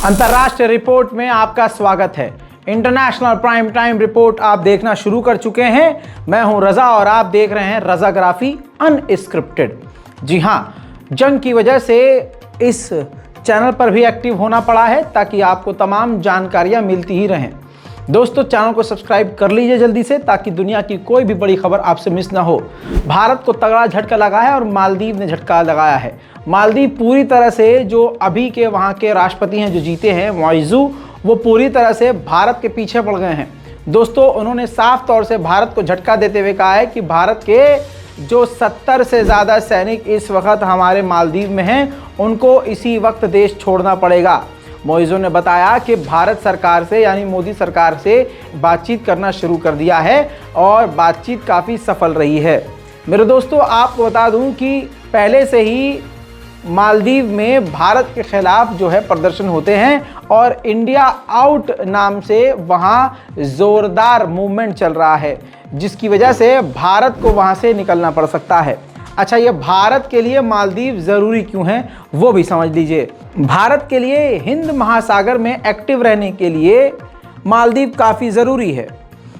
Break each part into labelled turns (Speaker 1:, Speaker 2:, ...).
Speaker 1: अंतर्राष्ट्रीय रिपोर्ट में आपका स्वागत है। इंटरनेशनल प्राइम टाइम रिपोर्ट आप देखना शुरू कर चुके हैं। मैं हूं रजा और आप देख रहे हैं रजाग्राफी अनस्क्रिप्टेड। जी हां, जंग की वजह से इस चैनल पर भी एक्टिव होना पड़ा है ताकि आपको तमाम जानकारियां मिलती ही रहें। दोस्तों, चैनल को सब्सक्राइब कर लीजिए जल्दी से ताकि दुनिया की कोई भी बड़ी खबर आपसे मिस ना हो। भारत को तगड़ा झटका लगा है और मालदीव ने झटका लगाया है। मालदीव पूरी तरह से, जो अभी के वहाँ के राष्ट्रपति हैं जो जीते हैं मोइज़ू, वो पूरी तरह से भारत के पीछे पड़ गए हैं। दोस्तों, उन्होंने साफ तौर से भारत को झटका देते हुए कहा है कि भारत के जो 70 से ज़्यादा सैनिक इस वक्त हमारे मालदीव में हैं, उनको इसी वक्त देश छोड़ना पड़ेगा। मोइज़ू ने बताया कि भारत सरकार से यानी मोदी सरकार से बातचीत करना शुरू कर दिया है और बातचीत काफ़ी सफल रही है। मेरे दोस्तों, आपको बता दूं कि पहले से ही मालदीव में भारत के खिलाफ जो है प्रदर्शन होते हैं और इंडिया आउट नाम से वहाँ ज़ोरदार मूवमेंट चल रहा है, जिसकी वजह से भारत को वहाँ से निकलना पड़ सकता है। अच्छा, ये भारत के लिए मालदीव ज़रूरी क्यों है वो भी समझ लीजिए। भारत के लिए हिंद महासागर में एक्टिव रहने के लिए मालदीव काफ़ी ज़रूरी है।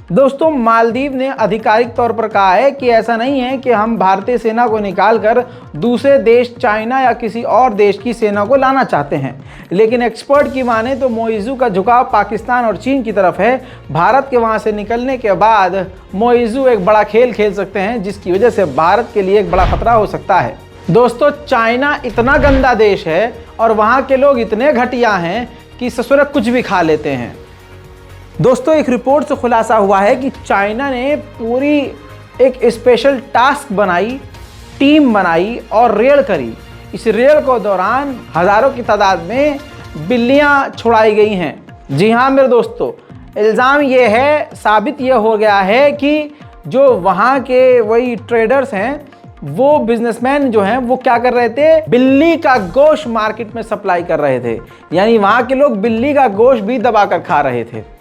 Speaker 1: दोस्तों, मालदीव ने आधिकारिक तौर पर कहा है कि ऐसा नहीं है कि हम भारतीय सेना को निकालकर दूसरे देश चाइना या किसी और देश की सेना को लाना चाहते हैं, लेकिन एक्सपर्ट की माने तो मोइज़ू का झुकाव पाकिस्तान और चीन की तरफ है। भारत के वहां से निकलने के बाद मोइज़ू एक बड़ा खेल खेल सकते हैं, जिसकी वजह से भारत के लिए एक बड़ा खतरा हो सकता है। दोस्तों, चाइना इतना गंदा देश है और वहाँ के लोग इतने घटिया हैं कि ससुर कुछ भी खा लेते हैं। दोस्तों, एक रिपोर्ट से खुलासा हुआ है कि चाइना ने पूरी एक स्पेशल टास्क बनाई, टीम बनाई और रेड करी। इस रेड के दौरान हज़ारों की तादाद में बिल्लियां छुड़ाई गई हैं। जी हाँ मेरे दोस्तों, इल्ज़ाम ये है, साबित ये हो गया है कि जो वहाँ के वही ट्रेडर्स हैं, वो बिजनेसमैन जो हैं, वो क्या कर रहे थे, बिल्ली का गोश्त मार्केट में सप्लाई कर रहे थे। यानी वहाँ के लोग बिल्ली का गोश्त भी दबाकर खा रहे थे।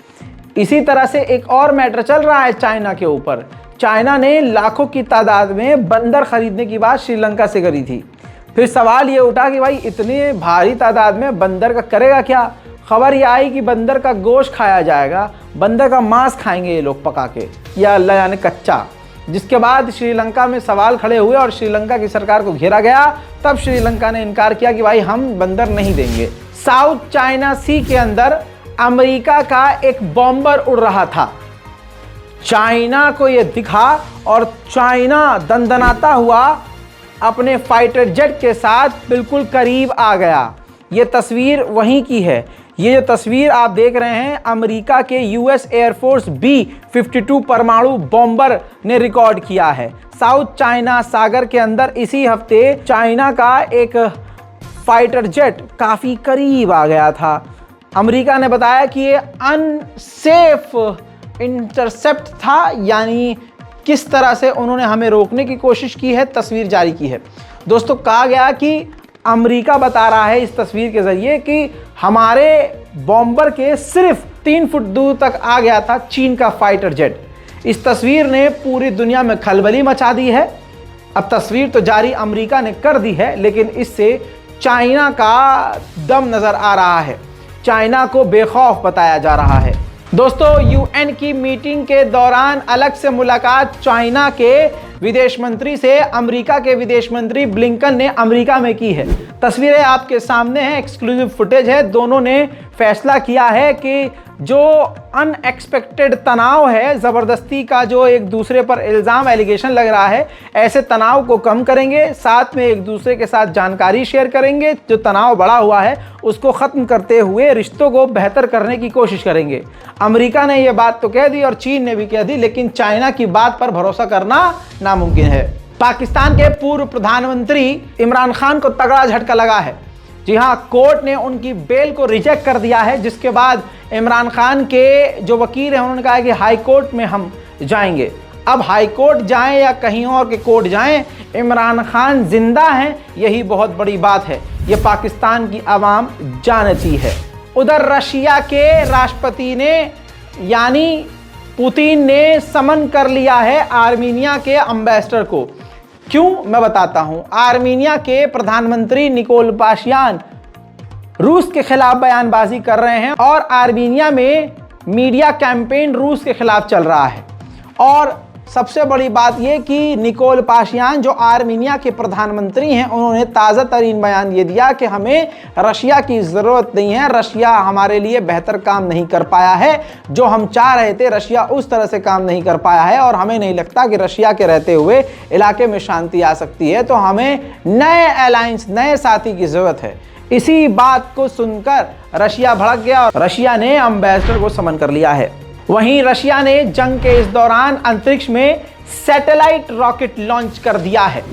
Speaker 1: इसी तरह से एक और मैटर चल रहा है चाइना के ऊपर। चाइना ने लाखों की तादाद में बंदर खरीदने की बात श्रीलंका से करी थी। फिर सवाल ये उठा कि भाई इतने भारी तादाद में बंदर का करेगा क्या। खबर ये आई कि बंदर का गोश्त खाया जाएगा, बंदर का मांस खाएंगे ये लोग पका के, या अल्लाह जाने कच्चा। जिसके बाद श्रीलंका में सवाल खड़े हुए और श्रीलंका की सरकार को घेरा गया। तब श्रीलंका ने इनकार किया कि भाई हम बंदर नहीं देंगे। साउथ चाइना सी के अंदर अमेरिका का एक बॉम्बर उड़ रहा था। चाइना को यह दिखा और चाइना दंदनाता हुआ अपने फाइटर जेट के साथ बिल्कुल करीब आ गया। ये तस्वीर वहीं की है। ये जो तस्वीर आप देख रहे हैं, अमेरिका के यूएस एयरफोर्स B-52 परमाणु बॉम्बर ने रिकॉर्ड किया है। साउथ चाइना सागर के अंदर इसी हफ्ते चाइना का एक फाइटर जेट काफ़ी करीब आ गया था। अमेरिका ने बताया कि ये अनसेफ इंटरसेप्ट था, यानी किस तरह से उन्होंने हमें रोकने की कोशिश की है, तस्वीर जारी की है। दोस्तों, कहा गया कि अमेरिका बता रहा है इस तस्वीर के ज़रिए कि हमारे बॉम्बर के सिर्फ 3 फुट दूर तक आ गया था चीन का फाइटर जेट। इस तस्वीर ने पूरी दुनिया में खलबली मचा दी है। अब तस्वीर तो जारी अमेरिका ने कर दी है, लेकिन इससे चाइना का दम नज़र आ रहा है। चाइना को बेखौफ बताया जा रहा है। दोस्तों, यूएन की मीटिंग के दौरान अलग से मुलाकात चाइना के विदेश मंत्री से अमेरिका के विदेश मंत्री ब्लिंकन ने अमेरिका में की है। तस्वीरें आपके सामने हैं, एक्सक्लूसिव फुटेज है। दोनों ने फैसला किया है कि जो अनएक्सपेक्टेड तनाव है, ज़बरदस्ती का जो एक दूसरे पर इल्ज़ाम एलिगेशन लग रहा है, ऐसे तनाव को कम करेंगे। साथ में एक दूसरे के साथ जानकारी शेयर करेंगे। जो तनाव बढ़ा हुआ है उसको ख़त्म करते हुए रिश्तों को बेहतर करने की कोशिश करेंगे। अमेरिका ने यह बात तो कह दी और चीन ने भी कह दी, लेकिन चाइना की बात पर भरोसा करना नामुमकिन है। पाकिस्तान के पूर्व प्रधानमंत्री इमरान खान को तगड़ा झटका लगा है। जी हाँ, कोर्ट ने उनकी बेल को रिजेक्ट कर दिया है, जिसके बाद इमरान खान के जो वकील हैं उन्होंने कहा है कि हाई कोर्ट में हम जाएंगे। अब हाई कोर्ट जाएं या कहीं और के कोर्ट जाएं, इमरान खान जिंदा हैं, यही बहुत बड़ी बात है। ये पाकिस्तान की आवाम जानती है। उधर रशिया के राष्ट्रपति ने यानी पुतिन ने समन कर लिया है आर्मीनिया के एम्बेसडर को। क्यों, मैं बताता हूं। आर्मीनिया के प्रधानमंत्री निकोल पाशियान रूस के खिलाफ बयानबाजी कर रहे हैं और आर्मीनिया में मीडिया कैंपेन रूस के खिलाफ चल रहा है। और सबसे बड़ी बात यह कि निकोल पाशियान जो आर्मीनिया के प्रधानमंत्री हैं, उन्होंने ताज़ा तरीन बयान ये दिया कि हमें रशिया की ज़रूरत नहीं है, रशिया हमारे लिए बेहतर काम नहीं कर पाया है, जो हम चाह रहे थे रशिया उस तरह से काम नहीं कर पाया है और हमें नहीं लगता कि रशिया के रहते हुए इलाके में शांति आ सकती है, तो हमें नए अलायंस, नए साथी की ज़रूरत है। इसी बात को सुनकर रशिया भड़क गया और रशिया ने एम्बेसडर को समन कर लिया है। वहीं रशिया ने जंग के इस दौरान अंतरिक्ष में सैटेलाइट रॉकेट लॉन्च कर दिया है।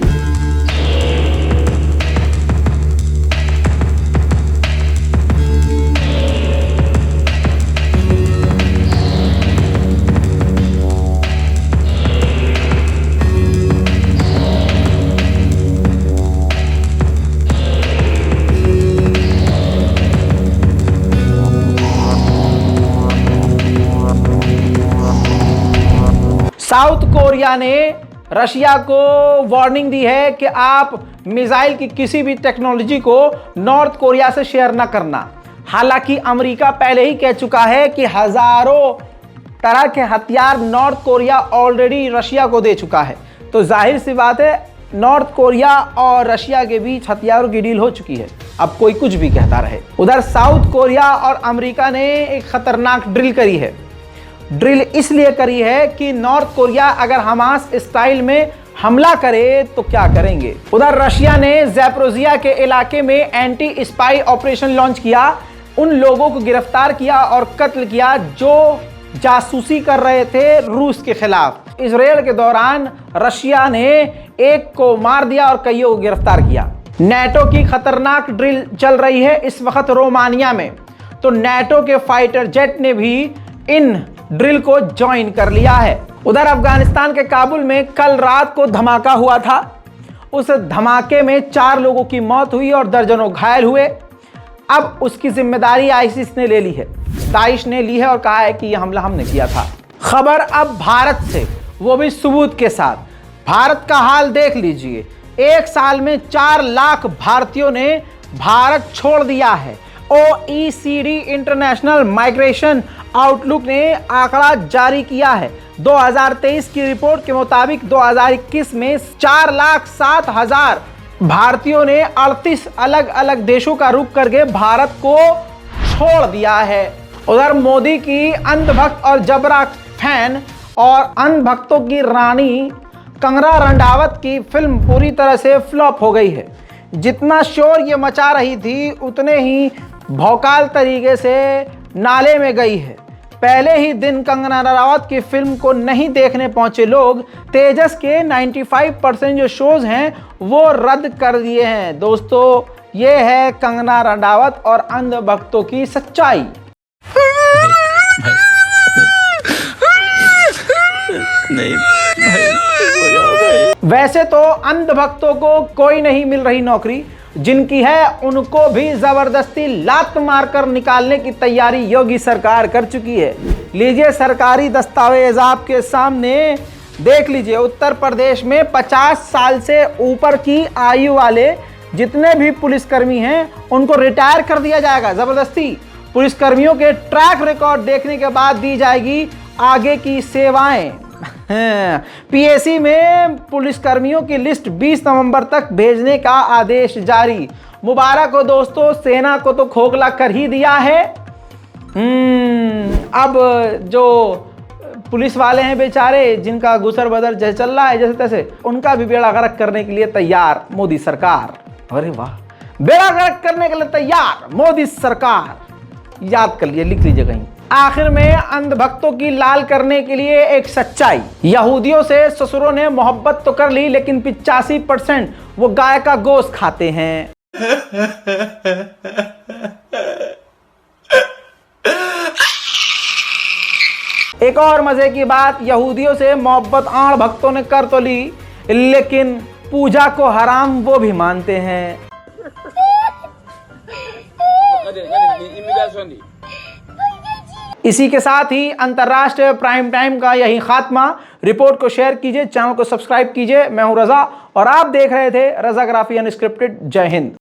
Speaker 1: साउथ कोरिया ने रशिया को वार्निंग दी है कि आप मिसाइल की किसी भी टेक्नोलॉजी को नॉर्थ कोरिया से शेयर ना करना। हालांकि अमेरिका पहले ही कह चुका है कि हजारों तरह के हथियार नॉर्थ कोरिया ऑलरेडी रशिया को दे चुका है, तो जाहिर सी बात है नॉर्थ कोरिया और रशिया के बीच हथियारों की डील हो चुकी है। अब कोई कुछ भी कहता रहे। उधर साउथ कोरिया और अमेरिका ने एक खतरनाक ड्रिल करी है। ड्रिल इसलिए करी है कि नॉर्थ कोरिया अगर हमास स्टाइल में हमला करे तो क्या करेंगे। उधर रशिया ने ज़ैपोरिज़िया के इलाके में एंटी स्पाई ऑपरेशन लॉन्च किया, उन लोगों को गिरफ्तार किया और कत्ल किया जो जासूसी कर रहे थे रूस के खिलाफ। इस रेड के दौरान रशिया ने एक को मार दिया और कईयों को गिरफ्तार किया। नेटो की खतरनाक ड्रिल चल रही है इस वक्त रोमानिया में, तो नेटो के फाइटर जेट ने भी इन ड्रिल को ज्वाइन कर लिया है। उधर अफगानिस्तान के काबुल में कल रात को धमाका हुआ था। उस धमाके में 4 लोगों की मौत हुई और दर्जनों घायल हुए। अब उसकी जिम्मेदारी आईसिस ने ले ली है, दाइश ने ली है और कहा है कि यह हमला हमने किया था। खबर अब भारत से, वो भी सबूत के साथ। भारत का हाल देख लीजिए, 1 साल में 4 लाख भारतीयों ने भारत छोड़ दिया है। OECD इंटरनेशनल माइग्रेशन आउटलुक ने आंकड़ा जारी किया है। 2023 की रिपोर्ट के मुताबिक 2021 में 4,07,000 भारतीयों ने 38 अलग अलग देशों का रुख करके भारत को छोड़ दिया है। उधर मोदी की अंधभक्त और जबरा फैन और अंधभक्तों की रानी कंगना रनौत की फिल्म पूरी तरह से फ्लॉप हो गई है। जितना शोर ये मचा रही थी उतने ही भौकाल तरीके से नाले में गई है। पहले ही दिन कंगना रनौत की फिल्म को नहीं देखने पहुंचे लोग तेजस के 95% जो शोज हैं वो रद्द कर दिए हैं। दोस्तों, ये है कंगना रनौत और अंधभक्तों की सच्चाई। नहीं वैसे तो अंधभक्तों को कोई नहीं मिल रही नौकरी, जिनकी है उनको भी जबरदस्ती लात मारकर निकालने की तैयारी योगी सरकार कर चुकी है। लीजिए सरकारी दस्तावेज आपके सामने देख लीजिए। उत्तर प्रदेश में 50 साल से ऊपर की आयु वाले जितने भी पुलिसकर्मी हैं उनको रिटायर कर दिया जाएगा जबरदस्ती। पुलिसकर्मियों के ट्रैक रिकॉर्ड देखने के बाद दी जाएगी आगे की सेवाएं। पीएसी में पुलिसकर्मियों की लिस्ट 20 नवंबर तक भेजने का आदेश जारी। मुबारक हो दोस्तों, सेना को तो खोखला कर ही दिया है। अब जो पुलिस वाले हैं बेचारे, जिनका गुसर बदर जैसे चल रहा है जैसे तैसे, उनका भी बेड़ा गर्क करने के लिए तैयार मोदी सरकार। अरे वाह, बेड़ा गर्क करने के लिए तैयार मोदी सरकार। याद कर लिए, लिख लीजिए कहीं। आखिर में अंधभक्तों की लाल करने के लिए एक सच्चाई। यहूदियों से ससुरों ने मोहब्बत तो कर ली, लेकिन 85% वो गाय का गोश्त खाते हैं। एक और मजे की बात, यहूदियों से मोहब्बत आण भक्तों ने कर तो ली, लेकिन पूजा को हराम वो भी मानते हैं। इसी के साथ ही अंतर्राष्ट्रीय प्राइम टाइम का यही खात्मा। रिपोर्ट को शेयर कीजिए, चैनल को सब्सक्राइब कीजिए। मैं हूं रजा और आप देख रहे थे रजाग्राफी अनस्क्रिप्टेड। जय हिंद।